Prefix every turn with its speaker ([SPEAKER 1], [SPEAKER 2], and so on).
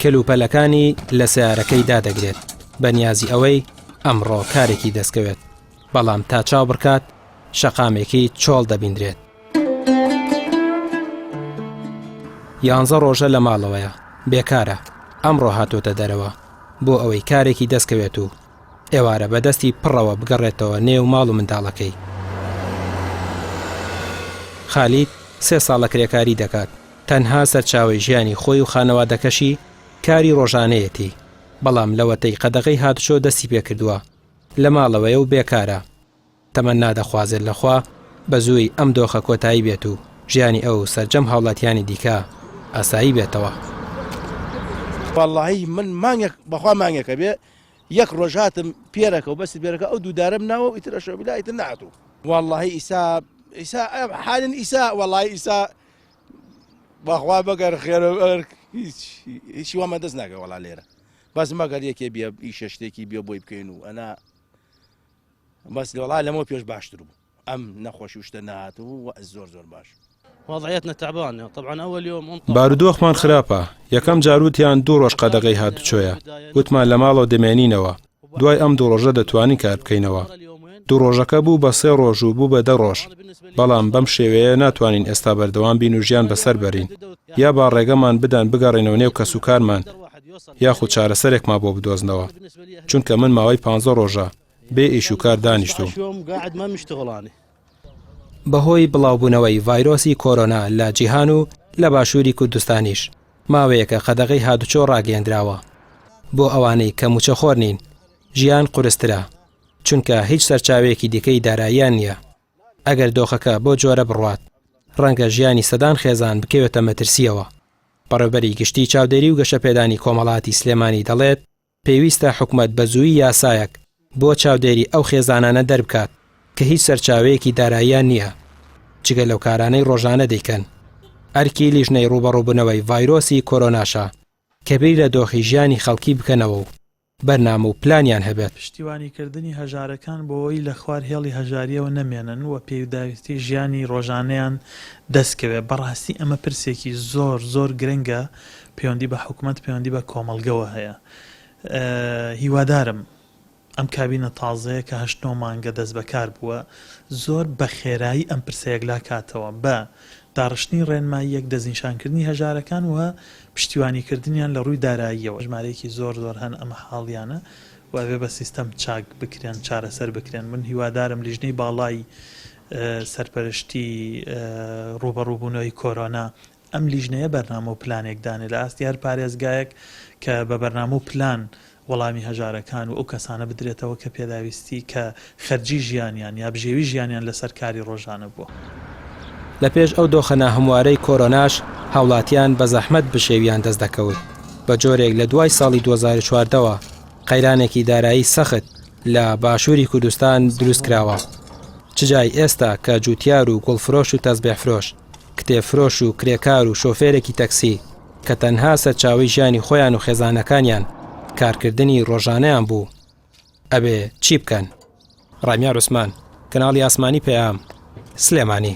[SPEAKER 1] کەلوپەلەکانی لە سیارەکەی دادەگرێت بەنیازی ئەوەی ئەمڕۆ کارێکی دەستکەوێت، بەڵام تا چاو بڕکات شەقامێکی چۆڵ دەبیندرێت. 11 ڕۆژە لە ماڵەوەیە، بێکارە، ئەمڕۆ هاتۆتە دەرەوە بۆ ئەوەی کارێکی دەستکەوێت و ئێوارە بەدەستی پڕەوە بگەڕێتەوە نێو ماڵ و منداڵەکەی. خالید 3 ساڵە کرێکاری دەکات، تەنها سەرچاوی ژیانی خۆی و خانەوادەکەشی کاری ڕۆژانەیەتی، بەڵام لەوەتەی قەدەغەی هاتوچۆ دەستی پێ کردووە لە ماڵەوەیە و بێکارە. تەمەن نادەخوازێت لەخوا بە زووی ئەم دۆخە کۆتایی بێت و ژیانی ئەو سەرجەم هاوڵاتیانی دیکە ئاسایی بێتەوە.
[SPEAKER 2] واللهی من مانگێک بەخوا مانگێکە بێ یەک ڕۆژ هاتم پێرەکە و بەسی پێرەکە ئەو دوودارم ناوە ئیترە شۆبیلایتر نهاتوو. واللهی ئیسا حالن ئیسا واللهی ئیسا بەخوا بەگەر خێرە هیچی وامە دەست ناکە وەڵا لێرە باز مەگەر یەکێ بێ ئیشە شتێکی بێ بۆی بکەین و ئەنا بەس وەڵا لەمەوە پێش باشتر بوو. ئەم نەخۆشی شتە نهاتوو زۆر باش.
[SPEAKER 3] وضعيتنا تعبانة طبعا أول يوم
[SPEAKER 4] بارودۆخمان خراپە. یەکەم جاروتیان 2 ڕۆژ قەدەغەی هاتوچۆیە، وتمان لە ماڵەوە دەمێنینەوە، دوای ئەم 2 ڕۆژە دەتوانین کار بکەینەوە. 2 ڕۆژەکە بوو بە 3 ڕۆژ و بوو بە 10 ڕۆژ، بەڵام بەم شێوەیە ناتوانین ئێستا بەردەوام بین و ژیان بەسەر بەرین، یا با ڕێگەمان بدەن بگەڕێنەوە نێو کەسوکارمان یاخود چارەسەرێکمان بۆ بدۆزنەوە، چونکە من ماوەی 15 ڕۆژە بێ ئیش و کار دانیشتوم.
[SPEAKER 1] بەهۆی بڵاوبوونەوەی ڤایرۆسی کۆرۆنا لە جیهان و لە باشووری کوردستانیش ماوەیەکە قەدەغەی هاتوچۆ ڕاگەیەندراوە. بۆ ئەوانەی کە موچەخۆر نین ژیان قورسترە، چونکە هیچ سەرچاوەیەکی دیکەی داراییان نییە. ئەگەر دۆخەکە بۆ جۆرە بڕوات ڕەنگە ژیانی سەدان خێزان بکەوێتە مەترسیەوە. بەڕێوەبەری گشتی چاودێری و گەشەپێدانی کۆمەڵاتی سلێمانی دەڵێت پێویستە حکومەت بە زووی یاسایەک بۆ چاودێری ئەو خێزانانە دەربکات کە هیچ سەرچاوەیەکی داراییان نییە جگە لەو کارانەی ڕۆژانە دەیکەن. ئەرکی لیژنەی ڕوبەڕووبوونەوەی ڤایرۆسی کۆرۆناشە کە بیر لە دۆخی ژیانی خەڵکی بکەنەوە و بەرنامە و پلانیان هەبێت.
[SPEAKER 5] پشتیوانیکردنی هەژارەکان بۆەوەی لە خوار هێڵی هەژاریەوە نەمێنن و پێداویستی ژیانی ڕۆژانەیان دەستکەوێت. بەڕاستی ئەمە پرسێکی زۆر گرنگە، پەیوەندی بە حکوومەت پەیوەندی بە کۆمەڵگەوە هەیە. هیوادارم ئەم کابینە تازەیە کە 8 مانگە دەست بەکار بووە زۆر بە خێرایی ئەم پرسەیەکلا کاتەوە بە داڕشتنی ڕێنماییەک دەستنیشانکردنی هەژارەکان و پشتیوانیکردنیان لە ڕووی داراییەوە. ژمارەیەکی زۆر هەن ئەمە حاڵیانە وابێ بە سیستەم چاک بکرێن، چارەسەر بکرێن. من هیوادارم لیژنەی باڵای سەرپەرشتی ڕوبەڕووبوونەوەی کۆرۆنا ئەم لیژنەیە بەرنامە و پلانێک دانێت لە ئاستی هەر پارێزگایەک کە بە بەرنامە و پلان وەڵامی هەژارەکان و ئەو کەسانە بدرێتەوە کە پێداویستی کە خەرجی ژیانیان یا بژێوی ژیانیان لەسەر کاری ڕۆژانە بووە.
[SPEAKER 1] لە پێش ئەو دۆخەنە هەموارەی کۆرۆناش هاوڵاتیان بە زەحمەت بشێویان دەست دەکەوت. بە جۆرێک لە دوای ساڵی 2014ەوە قەیرانێکی دارایی سەخت لە باشووری کوردستان دروست کراوە. چجای ئێستا کە جوتیار و گوڵفرۆش و تەزبێحفرۆش، کتێبفرۆش و کرێکار و شۆفێرێکی تەکسی کە تەنها سەرچاوی ژیانی خۆیان و خێزانەکانیان کارکردنی ڕۆژانەیان بوو ئەبێ چی بکەن؟ ڕامیار عوسمان، کەناڵی ئاسمانی پێام، سلێمانی.